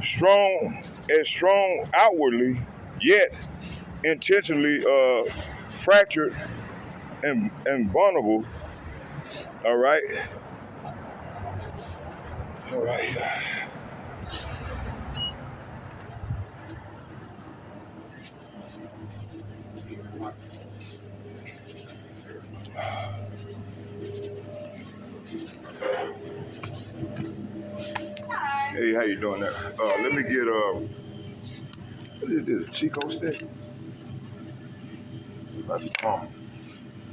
strong outwardly, yet intentionally fractured and vulnerable. All right, all right. Hey, how you doing there? Let me get what is this? Chico stick? That's strong.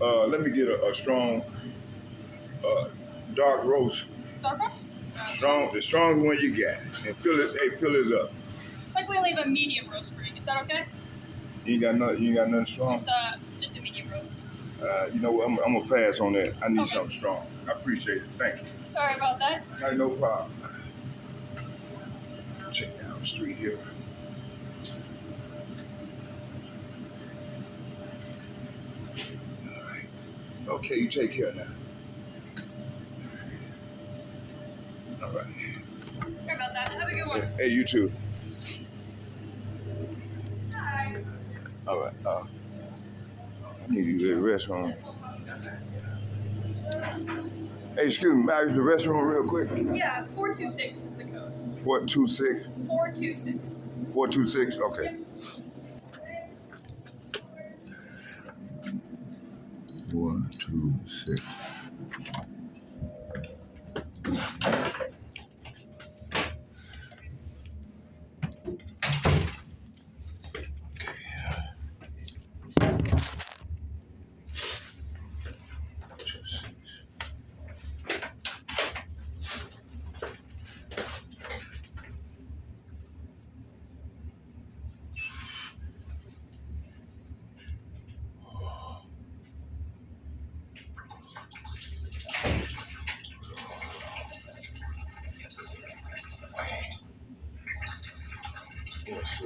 Let me get a strong uh, dark roast. Dark roast? Strong, the strongest one you got. And fill it. Hey, fill it up. It's like we only have a medium roast break. Is that okay? You ain't got nothing. You ain't got nothing strong. Just a medium roast. You know what? I'm gonna pass on that. I need Okay. something strong. I appreciate it. Thank you. Sorry about that. Hey, no problem. Check down the street here. All right. Okay, you take care now. All right. Sorry about that. Have a good one. Hey, you too. Hi. All right. I need to use the restroom. Hey, excuse me, may I use the restroom real quick? Yeah, 426 is the code. What, 26? 426. 426? Okay. Yep. 126. Yes.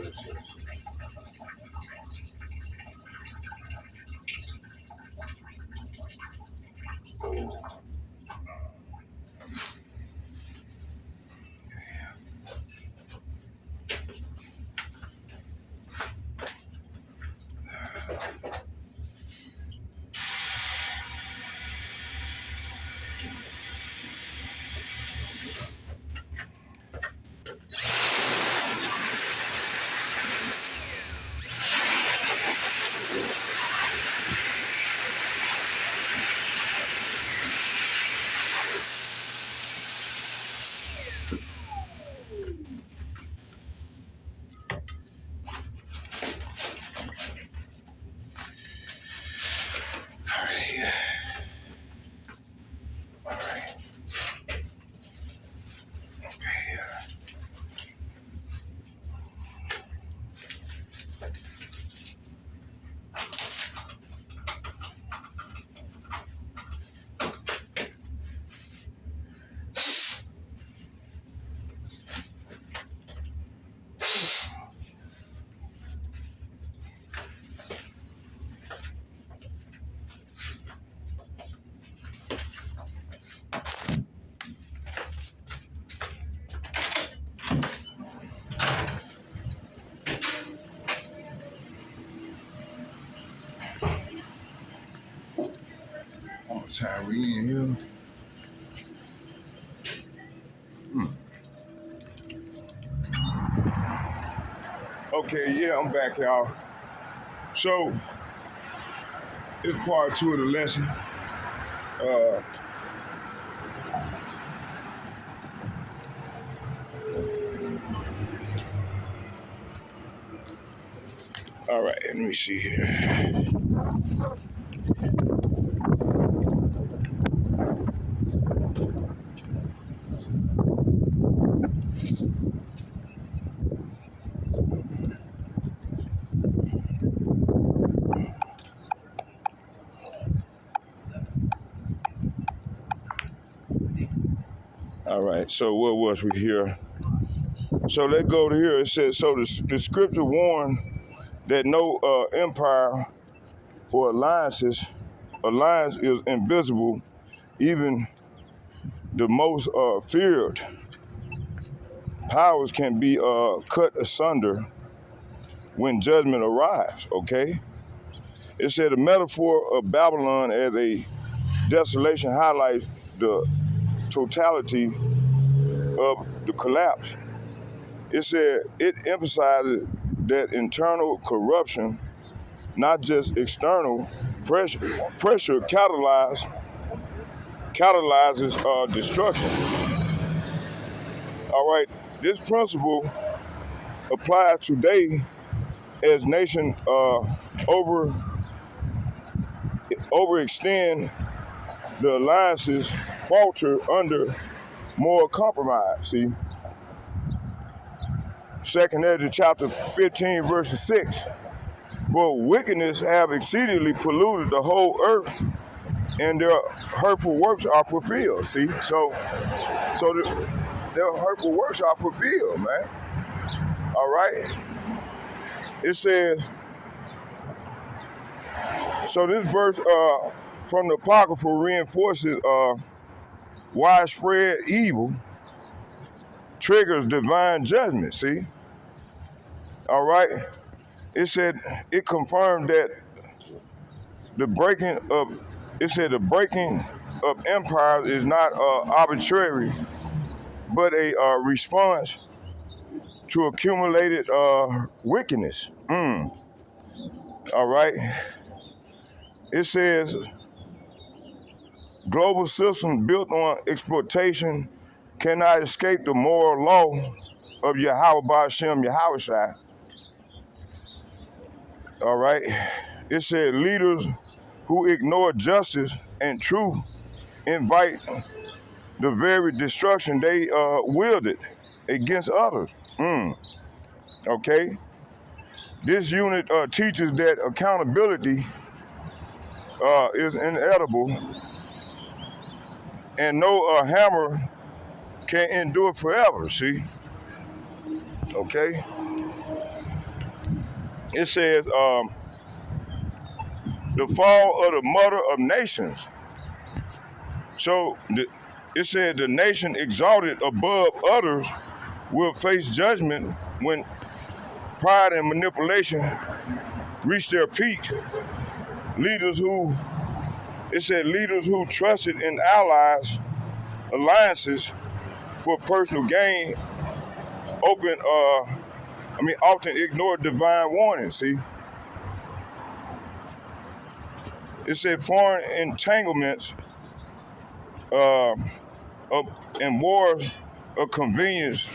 How much time we in here? Okay, yeah, I'm back, y'all. So, it's part 2 of the lesson. All right, let me see here. All right, so what was we here? So let's go to here. It says, so the scripture warned that no empire or alliance is invisible, even the most feared powers can be cut asunder when judgment arrives, okay? It said the metaphor of Babylon as a desolation highlights the totality of the collapse. It said it emphasizes that internal corruption, not just external pressure catalyzes destruction. All right, this principle applies today as nations overextend, the alliances falter under moral compromise. See, Second Ezra chapter 15, verse 6. For wickedness have exceedingly polluted the whole earth, and their hurtful works are fulfilled. See, their hurtful works are fulfilled, man. All right. It says, so this verse from the Apocrypha reinforces widespread evil triggers divine judgment. See, all right. It said it confirmed that the breaking of empires is not arbitrary, but a response to accumulated wickedness. All right. It says global systems built on exploitation cannot escape the moral law of Yahweh Ba'ashem Yahushai. All right. It said leaders who ignore justice and truth invite the very destruction they wielded against others. Okay. This unit teaches that accountability is inedible, and no hammer can endure forever. See, okay. It says the fall of the mother of nations. So it said the nation exalted above others will face judgment when pride and manipulation reach their peak. Leaders who trusted in alliances for personal gain often ignore divine warnings. See, it said foreign entanglements and wars of convenience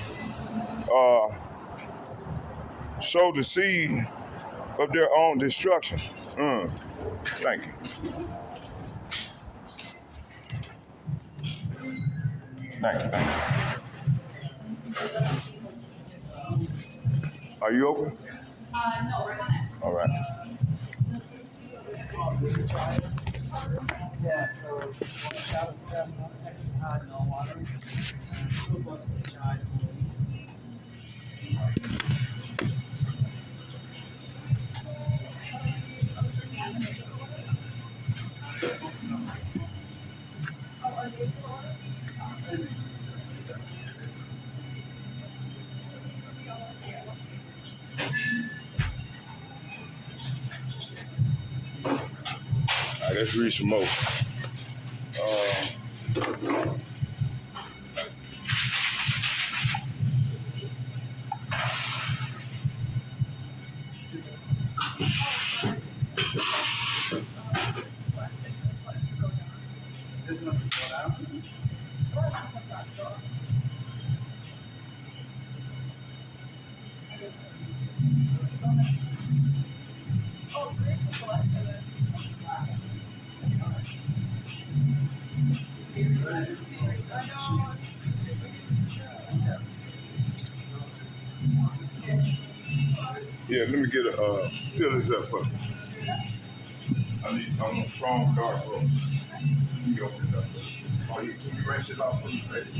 sow the seed of their own destruction. Thank you. Thank you. Are you open? No, we're on it. All right. Yeah, so shout out to us on X and High, no water. Two bucks each eye. All right, let's read some more. This one's to go down. Yeah, let me get a fill this up for me. I want a strong dark room. You open it up. Oh, can you rinse it off for me, please?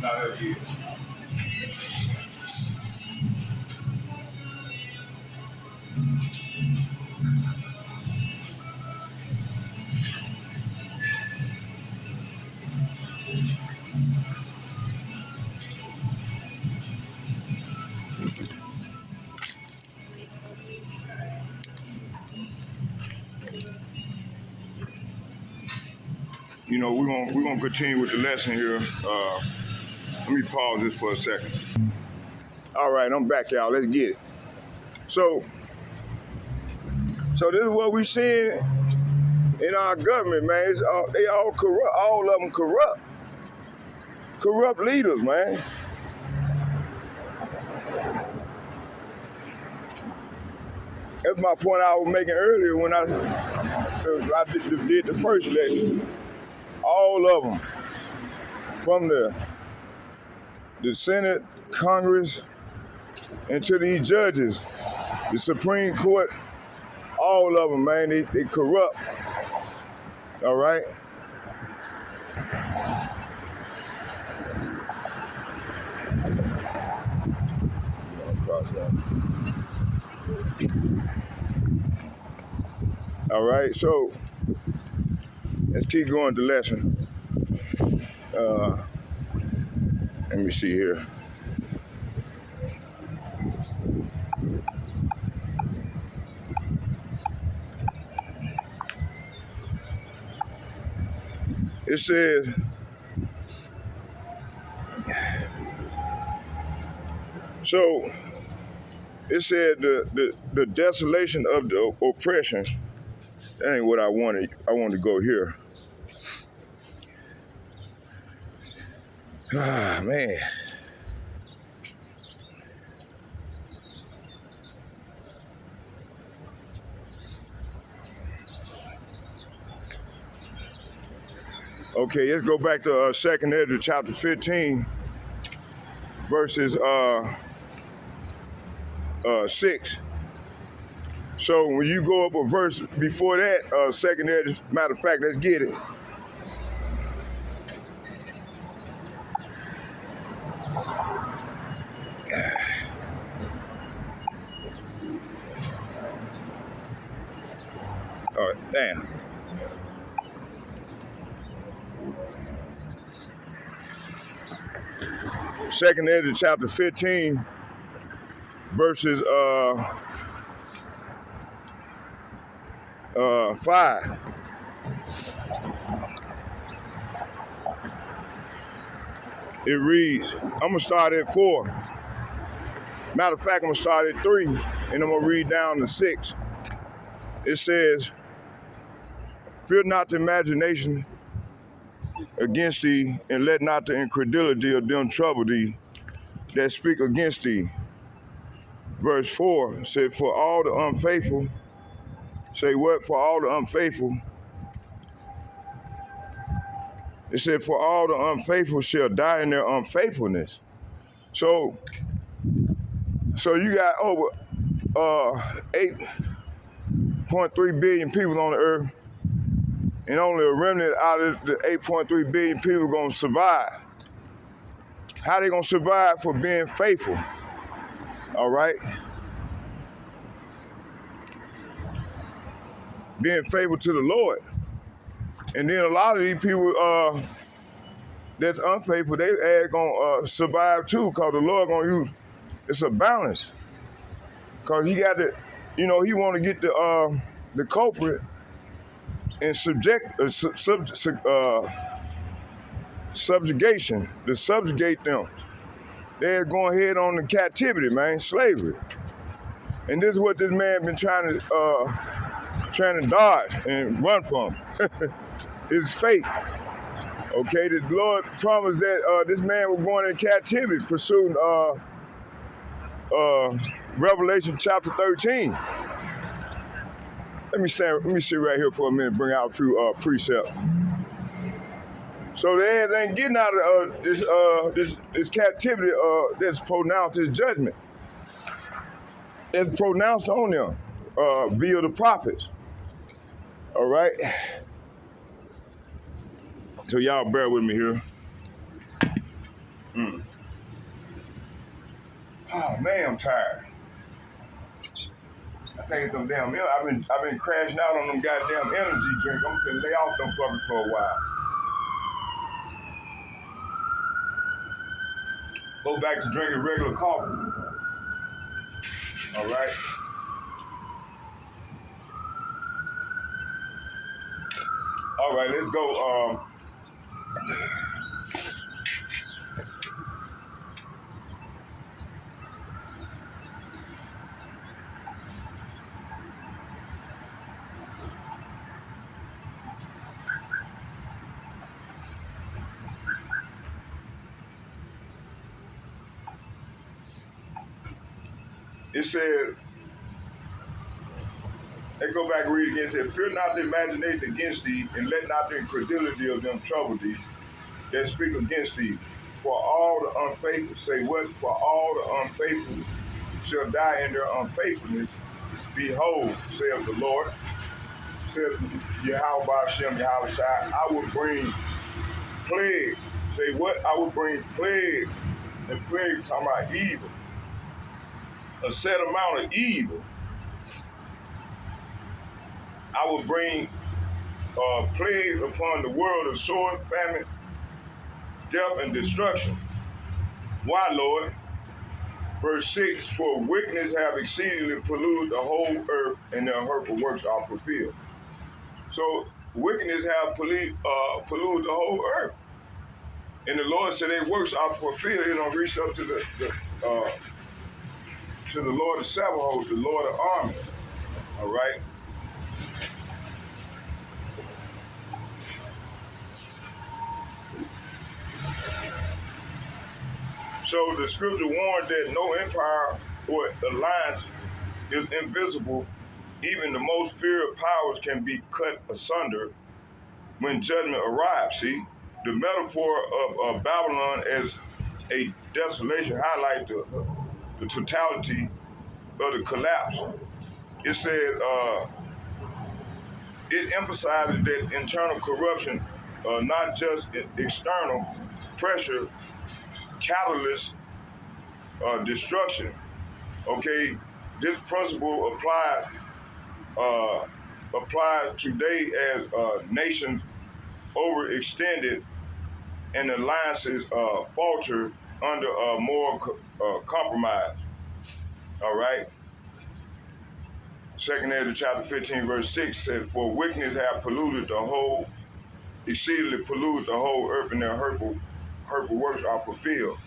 No, that is. we're gonna continue with the lesson here. Let me pause this for a second. All right, I'm back, y'all. Let's get it. So this is what we seeing in our government, man. They all corrupt. All of them corrupt. Corrupt leaders, man. That's my point I was making earlier when I did the first lecture. All of them, from the Senate, Congress, and to these judges, the Supreme Court, all of them, man, they corrupt. All right? All right, so let's keep going to the lesson. Let me see here. It says, so it said the desolation of the oppression. That ain't what I wanted. I wanted to go here. Ah, man. Okay, let's go back to 2nd Ezra chapter 15, verses 6. So when you go up a verse before that, 2nd Ezra, matter of fact, let's get it. All right, damn. Second Ezra chapter 15, verses 5. It reads, I'm gonna start at 4. Matter of fact, I'm gonna start at 3, and I'm gonna read down to 6. It says, fear not the imagination against thee, and let not the incredulity of them trouble thee that speak against thee. Verse 4 said, for all the unfaithful, say what? For all the unfaithful. It said, for all the unfaithful shall die in their unfaithfulness. So you got over 8.3 billion people on the earth, and only a remnant out of the 8.3 billion people gonna survive. How they gonna survive? For being faithful, all right? Being faithful to the Lord. And then a lot of these people that's unfaithful, they ain't gonna survive too, because the Lord gonna use, it's a balance. Because he got to, he wanna get the culprit and subjugation, to subjugate them. They're going ahead on the captivity, man, slavery. And this is what this man been trying to dodge and run from. It's fake. Okay, the Lord promised that this man was going in captivity, pursuing Revelation chapter 13. Let me sit right here for a minute, bring out a few precepts. So they ain't getting out of this captivity that's pronounced as judgment. It's pronounced on them via the prophets. All right? So y'all bear with me here. Oh man, I'm tired. I think it's them damn. I've been crashing out on them goddamn energy drinks. I'm gonna lay off them fuckers for a while. Go back to drinking regular coffee. All right. All right, let's go. It said, let's go back and read again. It said, fear not the imagination against thee, and let not the incredulity of them trouble thee that speak against thee. For all the unfaithful, say what? For all the unfaithful shall die in their unfaithfulness. Behold, saith the Lord, saith Yahweh Hashem, Yahweh Shai, I will bring plague. Say what? I will bring plague. And plague talking about evil. A set amount of evil. I will bring plague upon the world of sword, famine, death, and destruction. Why, Lord? Verse 6, for wickedness have exceedingly polluted the whole earth, and their hurtful works are fulfilled. So wickedness have polluted the whole earth. And the Lord said their works are fulfilled. It don't reach up to the Lord of Sabaoth, the Lord of armies. All right? So the scripture warned that no empire or alliance is invisible. Even the most feared powers can be cut asunder when judgment arrives. See, the metaphor of Babylon as a desolation highlights the totality of the collapse. It said, it emphasizes that internal corruption, not just external pressure, catalyst destruction. Okay, this principle applies today as nations overextended and alliances falter under moral compromise. All right. 2 Ezra chapter 15, verse 6 said, for wickedness have exceedingly polluted the whole earth, and their hurtful works are fulfilled.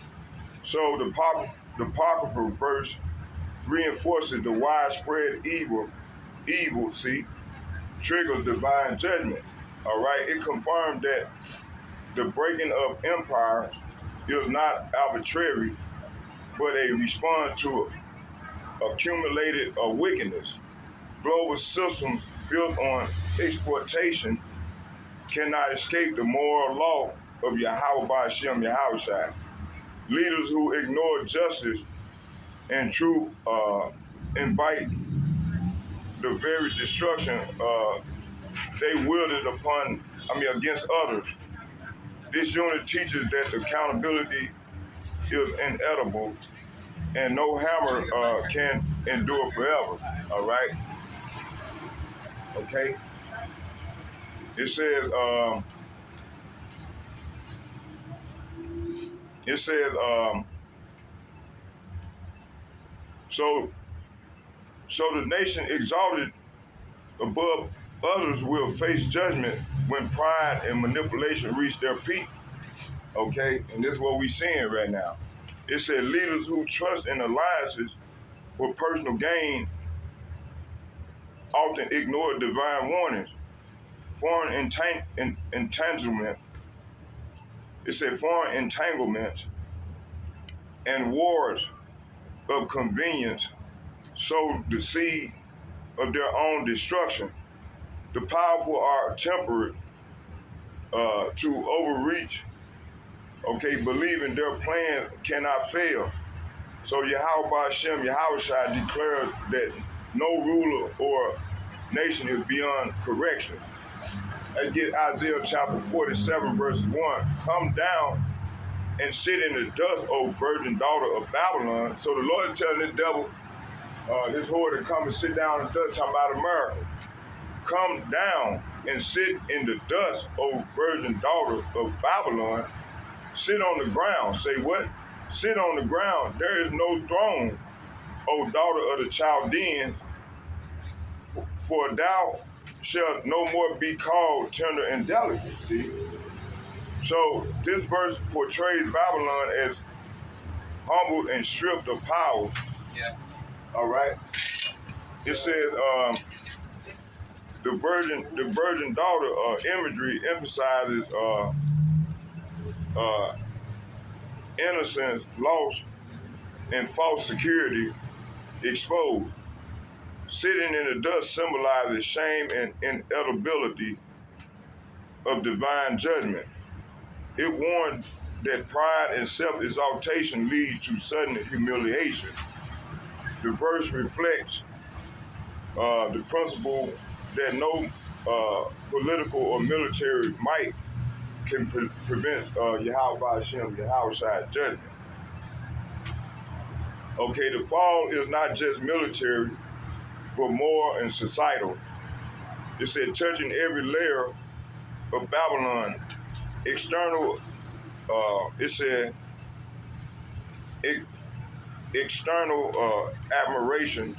So the apocryphal verse reinforces the widespread evil, see, triggers divine judgment. All right, it confirmed that the breaking of empires is not arbitrary, but a response to accumulated wickedness. Global systems built on exploitation cannot escape the moral law of Yahweh Hashem, Yahweh Shai. Leaders who ignore justice and truth invite the very destruction they wielded against others. This unit teaches that accountability is inedible and no hammer can endure forever. All right? Okay? It says, so the nation exalted above others will face judgment when pride and manipulation reach their peak. Okay? And this is what we're seeing right now. It said leaders who trust in alliances for personal gain often ignore divine warnings. Foreign entanglement. It said foreign entanglements and wars of convenience sow the seed of their own destruction. The powerful are tempered to overreach, okay, believing their plan cannot fail. So Yahweh Hashem, Yahweh Shai declared that no ruler or nation is beyond correction. Let's get Isaiah chapter 47, verse 1. Come down and sit in the dust, O virgin daughter of Babylon. So the Lord is telling the devil, this whore to come and sit down in the dust, talking about America. Come down and sit in the dust, O virgin daughter of Babylon. Sit on the ground. Say what? Sit on the ground. There is no throne, O daughter of the Chaldeans, for thou shalt no more be called tender and delicate. See? So this verse portrays Babylon as humbled and stripped of power. Yeah. All right. So It says it's the virgin daughter imagery emphasizes innocence, loss, and false security exposed. Sitting in the dust symbolizes shame and inedibility of divine judgment. It warned that pride and self-exaltation leads to sudden humiliation. The verse reflects the principle that no political or military might can prevent Yahweh Hashem, Yahweh judgment. Okay, the fall is not just military, but moral and societal. It said touching every layer of Babylon, external, it said external admiration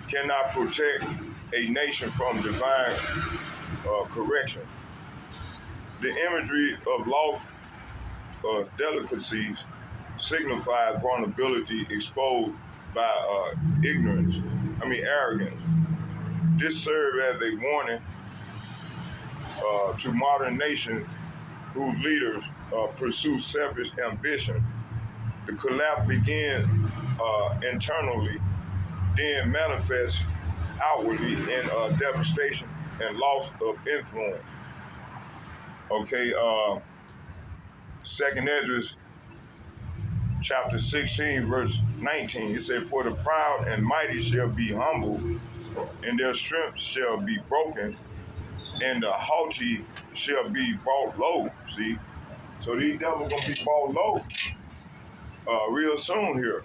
cannot protect a nation from divine correction. The imagery of lost delicacies signifies vulnerability exposed by arrogance. This served as a warning to modern nations whose leaders pursue selfish ambition. The collapse begins internally, then manifests outwardly in devastation and loss of influence. Okay, Second Esdras chapter 16, verse 19, it said, "For the proud and mighty shall be humbled, and their strength shall be broken, and the haughty shall be brought low." See? So these devils gonna be brought low real soon here.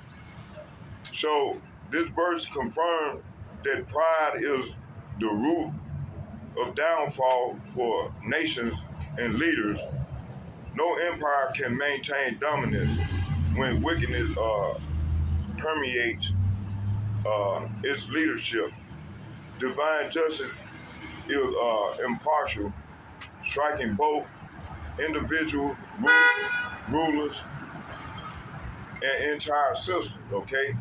So this verse confirms that pride is the root of downfall for nations and leaders. No empire can maintain dominance when wickedness permeates its leadership. Divine justice is impartial, striking both individual rulers and entire systems. Okay,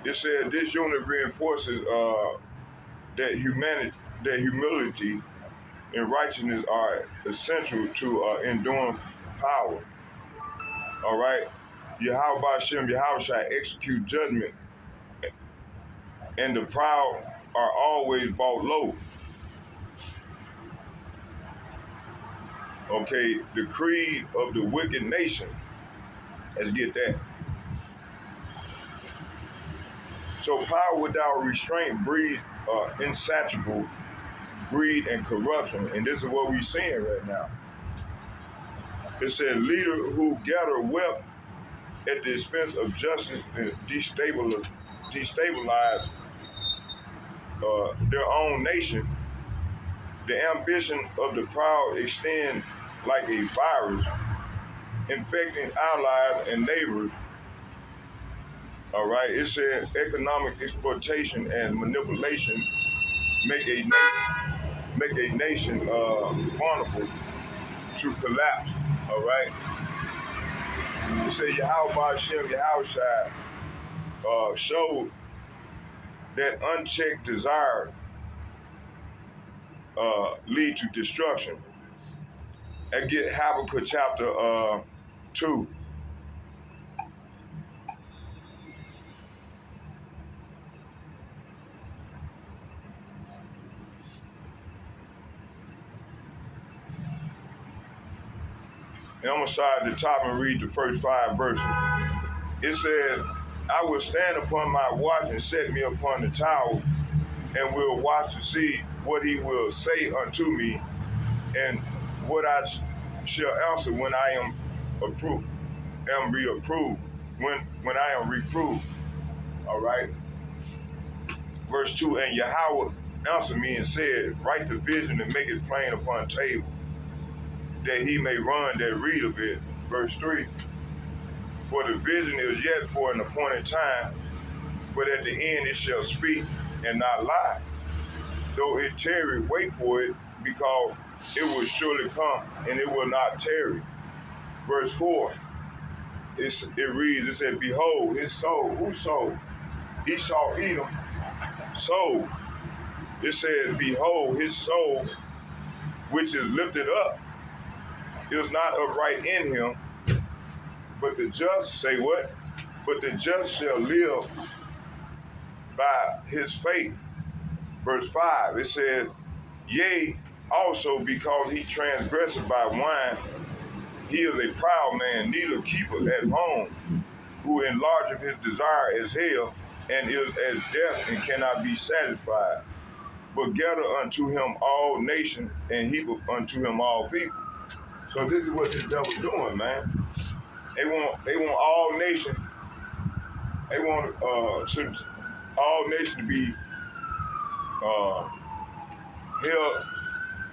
it said this unit reinforces that humility and righteousness are essential to enduring power. All right, Yahweh Hashem, Yahweh shall execute judgment, and the proud are always brought low. Okay, the creed of the wicked nation. Let's get that. So power without restraint breeds insatiable greed and corruption, and this is what we're seeing right now. It said, leader who gather wealth at the expense of justice and destabilize their own nation. The ambition of the proud extend like a virus, infecting allies and neighbors. All right, it said economic exploitation and manipulation make a nation vulnerable to collapse. All right. It said Yahweh Hashem, Yahweh Shai showed that unchecked desire lead to destruction. And get Habakkuk chapter 2. And I'm going to start at the top and read the first 5 verses. It said, I will stand upon my watch and set me upon the tower, and will watch to see what he will say unto me, and what I shall answer when I am reproved. When I am reproved. All right. Verse 2, and Yahweh answered me and said, write the vision and make it plain upon a table, that he may run that read of it. Verse 3, for the vision is yet for an appointed time, but at the end it shall speak and not lie. Though it tarry, wait for it, because it will surely come and it will not tarry. Verse 4, it reads, it said, behold, his soul, whose soul? Esau, Edom, soul. It said, behold, his soul, which is lifted up, is not upright in him, but the just, say what? But the just shall live by his faith. Verse 5, it said, yea, also because he transgressed by wine, he is a proud man, neither keepeth at home, who enlargeth his desire as hell, and is as death, and cannot be satisfied. But gather unto him all nations, and heap unto him all people. So this is what the devil's doing, man. They want all nations. They want all nations to be held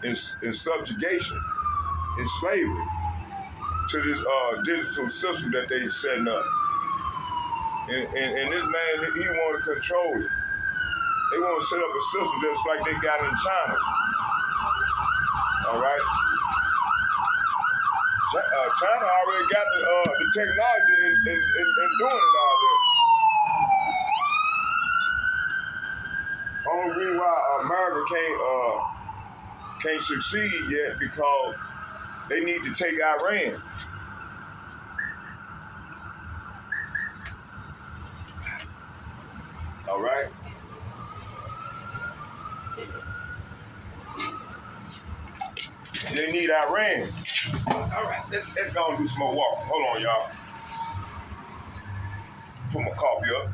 in subjugation, in slavery, to this digital system that they setting up. And this man, he want to control it. They want to set up a system just like they got in China. All right? China already got the technology in doing it already. Only reason why America can't succeed yet because they need to take Iran. All right? They need Iran. All right, let's go and do some more walking. Hold on, y'all. Put my coffee up.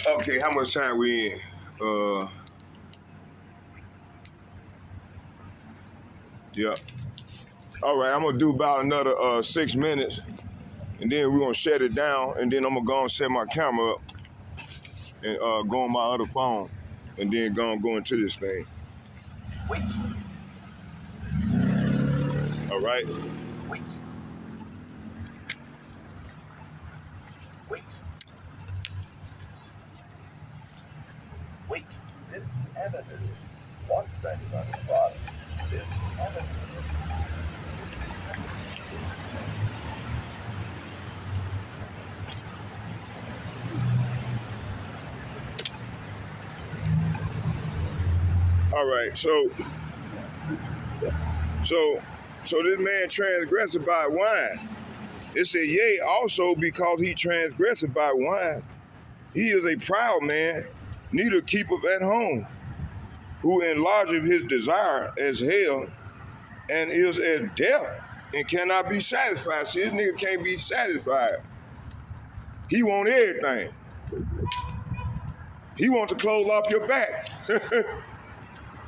Okay, how much time we in? Yeah. All right, I'm gonna do about another 6 minutes, and then we're gonna shut it down, and then I'm gonna go and set my camera up and go on my other phone, and then go into this thing. Wait. All right. Wait. Wait. Wait. This evidence. One second on the clock. This evidence. All right, so this man transgressed by wine. It said, yea, also because he transgressed by wine, he is a proud man, neither keepeth at home, who enlargeth his desire as hell, and is as death, and cannot be satisfied. See, this nigga can't be satisfied. He want everything. He want the clothes off your back.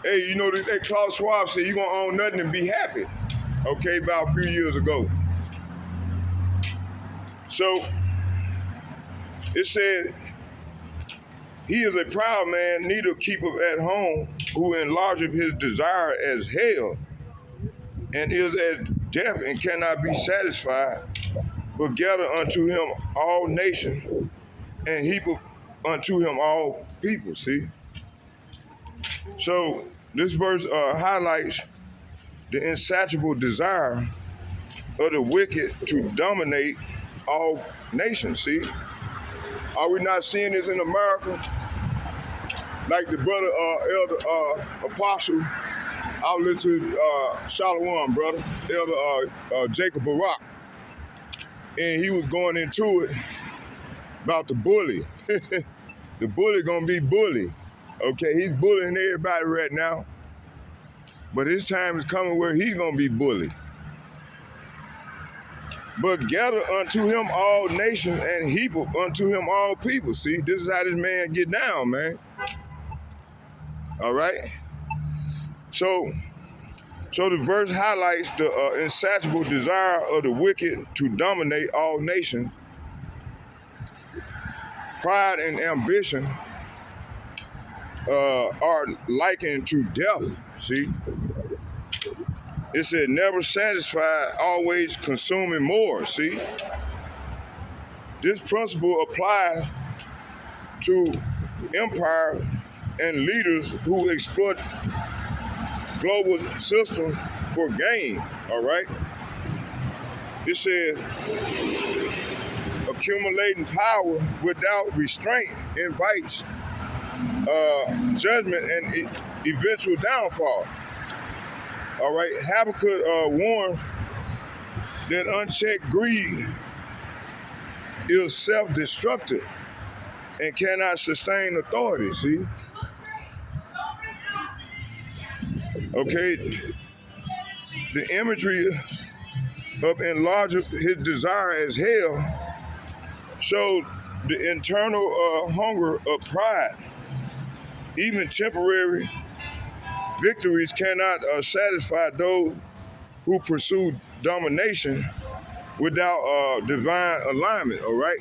Hey, you know that Klaus Schwab said you gonna own nothing and be happy. Okay, about a few years ago. So it said, he is a proud man, neither keepeth at home, who enlargeth his desire as hell, and is as death, and cannot be satisfied, but gather unto him all nations, and heap unto him all people. See? So this verse highlights the insatiable desire of the wicked to dominate all nations. See? Are we not seeing this in America? Like the brother, Elder Apostle, I was listening to Shalom, brother, Elder Jacob Barak, and he was going into it about the bully. The bully gonna be bully. Okay, he's bullying everybody right now, but his time is coming where he's gonna be bullied. But gather unto him all nations, and heap unto him all people. See, this is how this man get down, man. All right? So the verse highlights the insatiable desire of the wicked to dominate all nations, Pride and ambition are likened to death. See, it said never satisfied, always consuming more. See, this principle applies to empire and leaders who exploit global systems for gain. All right. It says accumulating power without restraint invites judgment and eventual downfall. All right. Habakkuk warns that unchecked greed is self-destructive and cannot sustain authority. See? Okay. The imagery of enlarging his desire as hell showed the internal hunger of pride. Even temporary victories cannot satisfy those who pursue domination without divine alignment, all right?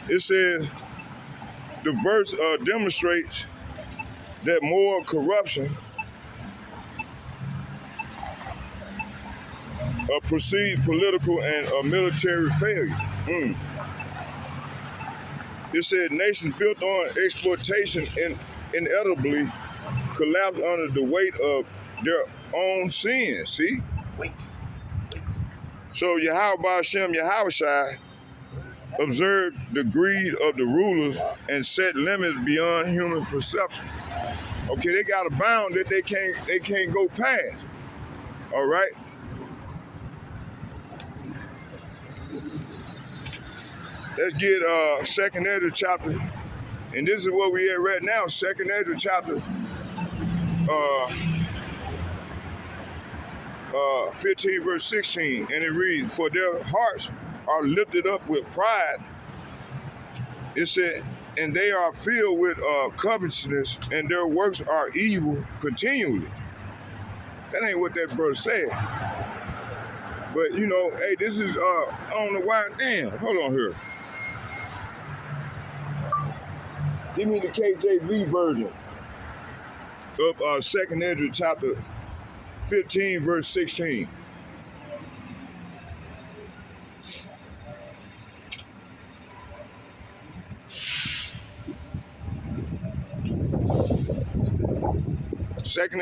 It says, the verse demonstrates that moral corruption precedes political and military failure. It said nations built on exploitation inevitably collapse under the weight of their own sins, see? Wait. So Yahweh Hashem Yahushai observed the greed of the rulers and set limits beyond human perception. Okay, they got a bound that they can't go past. All right? Let's get 2nd Ezra chapter, and this is what we at right now, 2nd Ezra chapter 15 verse 16, and it reads, for their hearts are lifted up with pride. It said, and they are filled with covetousness, and their works are evil continually. That ain't what that verse said. But you know, hey, this is I don't know why. Damn, hold on here. Give me the KJV version of 2nd Ezra chapter 15 verse 16. Second